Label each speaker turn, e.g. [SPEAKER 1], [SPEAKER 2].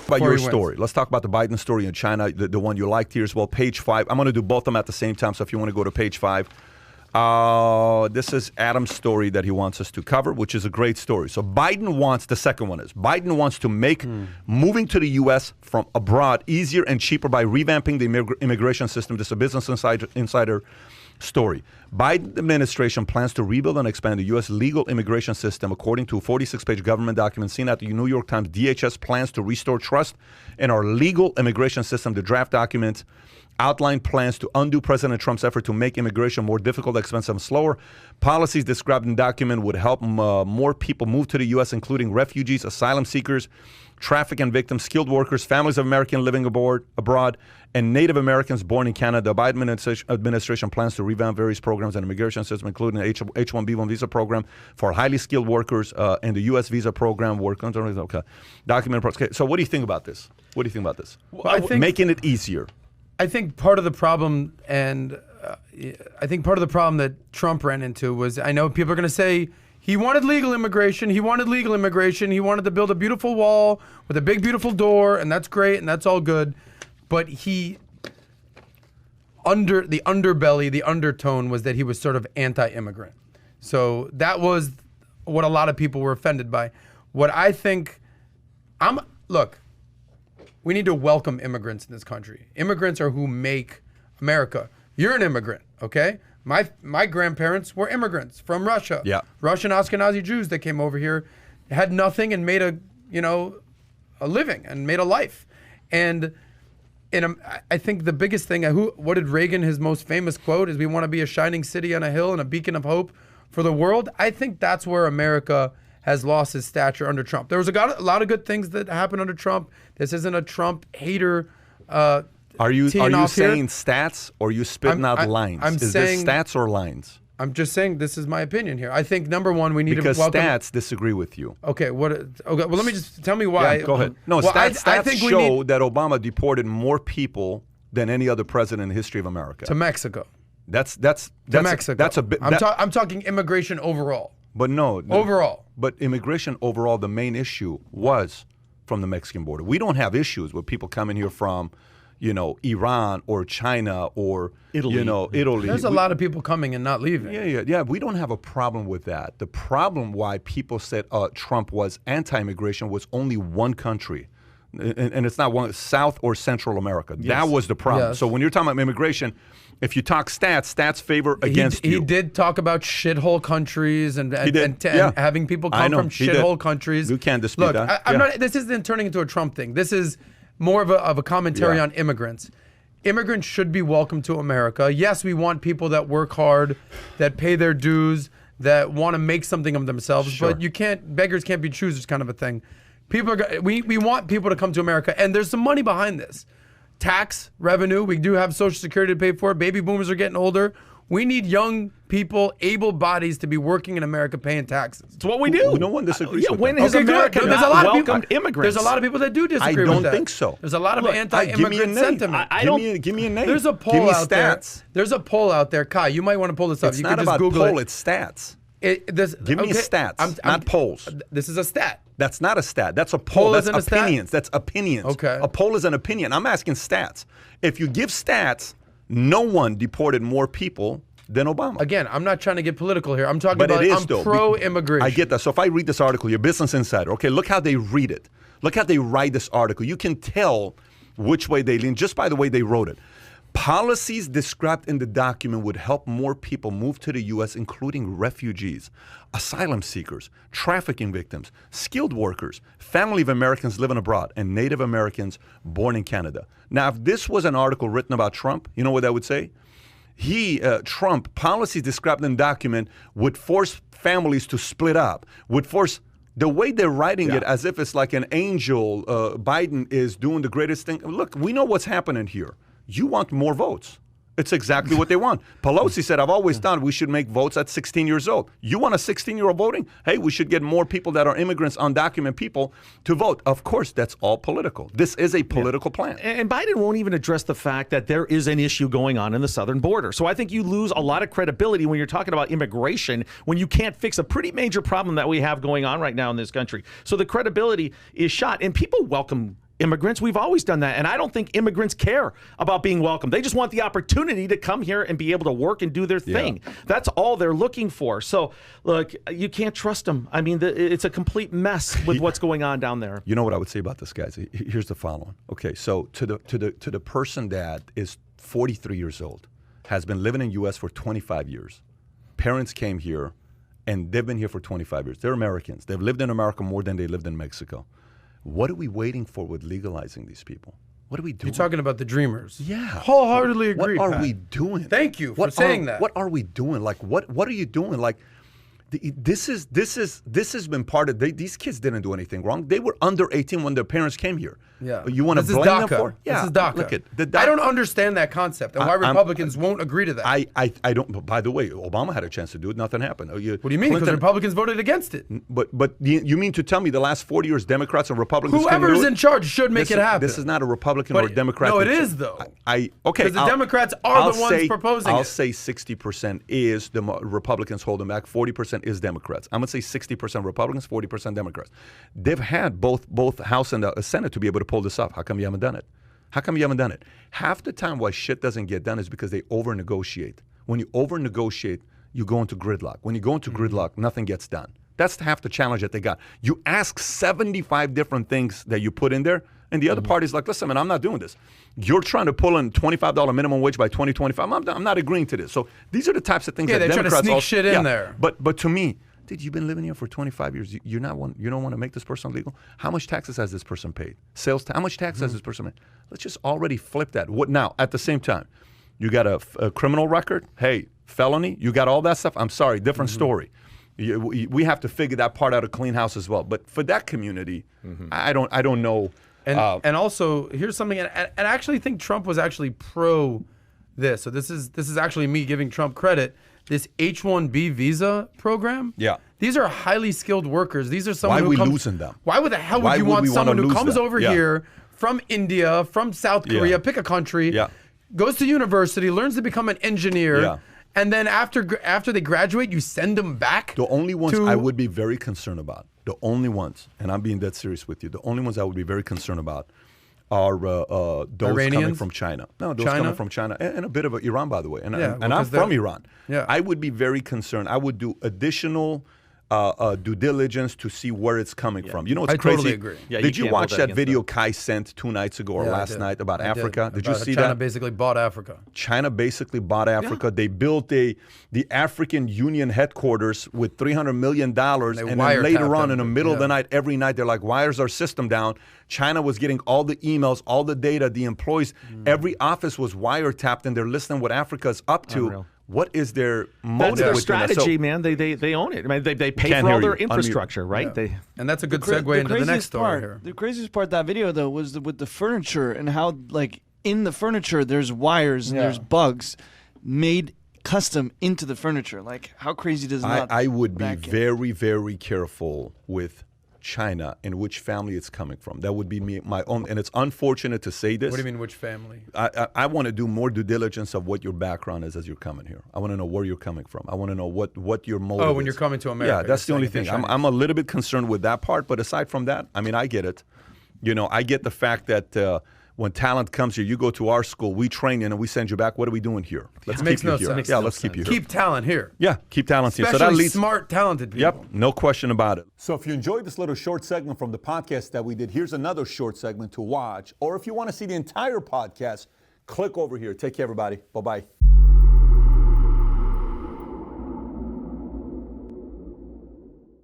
[SPEAKER 1] about your story. Let's talk about the Biden story in China, the one you liked here as well. Page 5. I'm going to do both of them at the same time, so if you want to go to page 5. This is Adam's story that he wants us to cover, which is a great story. So Biden wants, the second one is, Biden wants to make moving to the U.S. from abroad easier and cheaper by revamping the immigration system. This is a Business Insider story. Biden administration plans to rebuild and expand the U.S. legal immigration system. According to a 46-page government document seen at the New York Times, DHS plans to restore trust in our legal immigration system. The draft document outlined plans to undo President Trump's effort to make immigration more difficult, expensive, and slower. Policies described in the document would help more people move to the U.S., including refugees, asylum seekers, trafficking victims, skilled workers, families of Americans living abroad, and Native Americans born in Canada. The Biden administration plans to revamp various programs in the immigration system, including the H-1B1 visa program for highly skilled workers and the U.S. visa program. Okay. Document. Okay. So what do you think about this? What do you think about this?
[SPEAKER 2] Well, I think
[SPEAKER 1] making it easier.
[SPEAKER 2] I think part of the problem, and I think part of the problem that Trump ran into was, I know people are going to say, he wanted legal immigration. He wanted legal immigration. He wanted to build a beautiful wall with a big, beautiful door, and that's great, and that's all good. But the underbelly, the undertone was that he was sort of anti-immigrant. So that was what a lot of people were offended by. What I think, look, we need to welcome immigrants in this country. Immigrants are who make America. You're an immigrant, okay? My grandparents were immigrants from Russia.
[SPEAKER 1] Yeah.
[SPEAKER 2] Russian Ashkenazi Jews that came over here, had nothing and made a living and made a life. And I think the biggest thing, what did Reagan, his most famous quote is, we want to be a shining city on a hill and a beacon of hope for the world. I think that's where America has lost his stature under Trump. There was a lot of good things that happened under Trump. This isn't a Trump hater.
[SPEAKER 1] Are you saying stats or are you spitting out lines? Is this stats or lines?
[SPEAKER 2] I'm just saying this is my opinion here. I think number one, we need
[SPEAKER 1] because
[SPEAKER 2] to welcome.
[SPEAKER 1] Stats disagree with you.
[SPEAKER 2] Okay, okay. Well, let me just tell me why.
[SPEAKER 1] Yeah, go ahead. No, stats show that Obama deported more people than any other president in the history of America.
[SPEAKER 2] To Mexico.
[SPEAKER 1] That's
[SPEAKER 2] Mexico.
[SPEAKER 1] That's a bit.
[SPEAKER 2] I'm talking immigration overall.
[SPEAKER 1] But no.
[SPEAKER 2] Overall.
[SPEAKER 1] But immigration overall, the main issue was from the Mexican border. We don't have issues with people coming here from, Iran or China or Italy. Italy.
[SPEAKER 2] There's a lot of people coming and not leaving.
[SPEAKER 1] Yeah. We don't have a problem with that. The problem why people said Trump was anti-immigration was only one country. And it's not one, South or Central America. Yes. That was the problem. Yes. So when you're talking about immigration, if you talk stats favor against you.
[SPEAKER 2] He did talk about shithole countries and having people come from shithole countries.
[SPEAKER 1] You can't dispute that.
[SPEAKER 2] Look, this isn't turning into a Trump thing. This is more of a commentary on immigrants. Immigrants should be welcome to America. Yes, we want people that work hard, that pay their dues, that want to make something of themselves. Sure. But beggars can't be choosers kind of a thing. We want people to come to America, and there's some money behind this. Tax revenue, we do have Social Security to pay for. Baby boomers are getting older. We need young people, able bodies to be working in America paying taxes.
[SPEAKER 3] It's what we do.
[SPEAKER 1] No one disagrees with
[SPEAKER 3] when
[SPEAKER 1] that.
[SPEAKER 3] has America not welcomed immigrants?
[SPEAKER 2] There's a lot of people that do disagree with that.
[SPEAKER 1] I don't think so.
[SPEAKER 2] There's a lot of anti-immigrant sentiment.
[SPEAKER 1] Give me a name.
[SPEAKER 2] There's a poll out there. There's a poll out there. Kai, you might want to pull this up.
[SPEAKER 1] It's
[SPEAKER 2] you
[SPEAKER 1] not
[SPEAKER 2] can
[SPEAKER 1] about
[SPEAKER 2] just Google
[SPEAKER 1] poll, it's stats. Give me stats, not polls.
[SPEAKER 2] This is a stat.
[SPEAKER 1] That's not a stat. That's a poll. That's opinions. That's opinions.
[SPEAKER 2] Okay.
[SPEAKER 1] A poll is an opinion. I'm asking stats. If you give stats, no one deported more people than Obama.
[SPEAKER 2] Again, I'm not trying to get political here. I'm talking about I'm pro-immigration.
[SPEAKER 1] I get that. So if I read this article, your Business Insider, okay, look how they read it. Look how they write this article. You can tell which way they lean just by the way they wrote it. Policies described in the document would help more people move to the U.S., including refugees, asylum seekers, trafficking victims, skilled workers, family of Americans living abroad, and Native Americans born in Canada. Now, if this was an article written about Trump, you know what that would say? Trump, policies described in the document would force families to split up, would force. The way they're writing it as if it's like an angel, Biden is doing the greatest thing. Look, we know what's happening here. You want more votes. It's exactly what they want. Pelosi said, I've always thought we should make votes at 16 years old. You want a 16-year-old voting? Hey, we should get more people that are immigrants, undocumented people, to vote. Of course, that's all political. This is a political plan.
[SPEAKER 3] And Biden won't even address the fact that there is an issue going on in the southern border. So I think you lose a lot of credibility when you're talking about immigration, when you can't fix a pretty major problem that we have going on right now in this country. So the credibility is shot, and people welcome immigrants. We've always done that. And I don't think immigrants care about being welcome. They just want the opportunity to come here and be able to work and do their thing. That's all they're looking for. So, look, you can't trust them. I mean, it's a complete mess with what's going on down there.
[SPEAKER 1] You know what I would say about this, guys? Here's the following. Okay, so to the person that is 43 years old, has been living in the U.S. for 25 years. Parents came here, and they've been here for 25 years. They're Americans. They've lived in America more than they lived in Mexico. What are we waiting for with legalizing these people? What are we doing?
[SPEAKER 2] You're talking about the dreamers.
[SPEAKER 1] Yeah.
[SPEAKER 2] Wholeheartedly agree.
[SPEAKER 1] What are we doing?
[SPEAKER 2] Thank you for saying that.
[SPEAKER 1] What are we doing? Like, what are you doing? Like, this has been part of. These kids didn't do anything wrong. They were under 18 when their parents came here.
[SPEAKER 2] Yeah.
[SPEAKER 1] You want to blame them for?
[SPEAKER 2] This
[SPEAKER 1] Yeah.
[SPEAKER 2] is DACA.
[SPEAKER 1] Look at
[SPEAKER 2] I don't understand that concept and why Republicans won't agree to that.
[SPEAKER 1] I don't. By the way, Obama had a chance to do it. Nothing happened.
[SPEAKER 2] What do you mean? Because Republicans voted against it.
[SPEAKER 1] But you mean to tell me the last 40 years Democrats and Republicans?
[SPEAKER 2] Whoever's in charge should make it happen.
[SPEAKER 1] This is not a Republican or a Democrat.
[SPEAKER 2] No, it is though.
[SPEAKER 1] Okay.
[SPEAKER 2] Because the Democrats are the ones proposing it.
[SPEAKER 1] I'll say 60% is the Republicans holding back. 40% is Democrats. I'm gonna say 60% Republicans, 40% Democrats. They've had both House and the Senate to be able to pull this off. How come you haven't done it? How come you haven't done it? Half the time why shit doesn't get done is because they over-negotiate. When you over-negotiate, you go into gridlock. When you go into gridlock, nothing gets done. That's half the challenge that they got. You ask 75 different things that you put in there, and the other party's like, listen, man, I'm not doing this. You're trying to pull in $25 minimum wage by 2025. I'm not agreeing to this. So these are the types of things that Democrats...
[SPEAKER 2] Yeah, they're trying to sneak shit in there.
[SPEAKER 1] But to me, dude, you've been living here for 25 years. You don't want to make this person legal? How much taxes has this person paid? How much tax has this person paid? Let's just already flip that. What now? At the same time, you got a criminal record? Hey, felony? You got all that stuff? I'm sorry, different story. We have to figure that part out of clean house as well. But for that community, I don't know.
[SPEAKER 2] And also, here's something, and I actually think Trump was actually pro this. So this is actually me giving Trump credit. This H-1B visa program.
[SPEAKER 1] Yeah.
[SPEAKER 2] These are highly skilled workers. These are someone
[SPEAKER 1] Why
[SPEAKER 2] who
[SPEAKER 1] are we
[SPEAKER 2] comes,
[SPEAKER 1] losing them?
[SPEAKER 2] Why would the hell would you want someone who comes over
[SPEAKER 1] Yeah.
[SPEAKER 2] here from India, from South Korea, pick a country, goes to university, learns to become an engineer, and then after they graduate, you send them back?
[SPEAKER 1] The only ones I would be very concerned about, the only ones, and I'm being dead serious with you, the only ones I would be very concerned about are those
[SPEAKER 2] Iranians?
[SPEAKER 1] coming from China. No, those coming from China and a bit of Iran, by the way. And I'm from Iran.
[SPEAKER 2] Yeah.
[SPEAKER 1] I would be very concerned. I would do additional due diligence to see where it's coming from. You know what's crazy?
[SPEAKER 2] Totally agree.
[SPEAKER 3] Yeah,
[SPEAKER 1] did you
[SPEAKER 3] can't
[SPEAKER 1] watch
[SPEAKER 3] hold that
[SPEAKER 1] that video
[SPEAKER 3] against
[SPEAKER 1] Kai sent 2 nights ago or last night about Africa? Did you see
[SPEAKER 2] China
[SPEAKER 1] that?
[SPEAKER 2] basically bought Africa.
[SPEAKER 1] China basically bought Africa. They built the African Union headquarters with $300 million. And then later on in the middle of the night, every night, they're like, wires our system down. China was getting all the emails, all the data, the employees. Every office was wiretapped, and they're listening what Africa is up to.
[SPEAKER 3] Unreal.
[SPEAKER 1] What is their motive?
[SPEAKER 3] That's their
[SPEAKER 1] within that?
[SPEAKER 3] strategy,
[SPEAKER 1] So-
[SPEAKER 3] man. They own it. I mean, they pay
[SPEAKER 1] Can't
[SPEAKER 3] for all
[SPEAKER 1] hear
[SPEAKER 3] their
[SPEAKER 1] you. Unmute.
[SPEAKER 3] infrastructure, right?
[SPEAKER 2] Yeah. And that's a good segue into the next story here.
[SPEAKER 4] The craziest part of that video, though, was with the furniture and how, like, in the furniture, there's wires and there's bugs made custom into the furniture. Like, how crazy does that?
[SPEAKER 1] I would be
[SPEAKER 4] that get?
[SPEAKER 1] very, very careful with China and which family it's coming from. That would be my own. And it's unfortunate to say this.
[SPEAKER 2] What do you mean, which family?
[SPEAKER 1] I want to do more due diligence of what your background is as you're coming here. I want to know where you're coming from. I want to know what your motive is.
[SPEAKER 2] Oh, when you're coming to America.
[SPEAKER 1] Yeah, that's the only thing. I'm a little bit concerned with that part. But aside from that, I mean, I get it. You know, I get the fact that when talent comes here, you go to our school, we train you, and we send you back. What are we doing here? Let's keep you here. Yeah, let's keep you here.
[SPEAKER 2] Keep talent here.
[SPEAKER 1] Yeah, keep talent here.
[SPEAKER 2] Especially
[SPEAKER 1] So that leads,
[SPEAKER 2] smart, talented people.
[SPEAKER 1] Yep, no question about it. So if you enjoyed this little short segment from the podcast that we did, here's another short segment to watch. Or if you want to see the entire podcast, click over here. Take care, everybody. Bye-bye.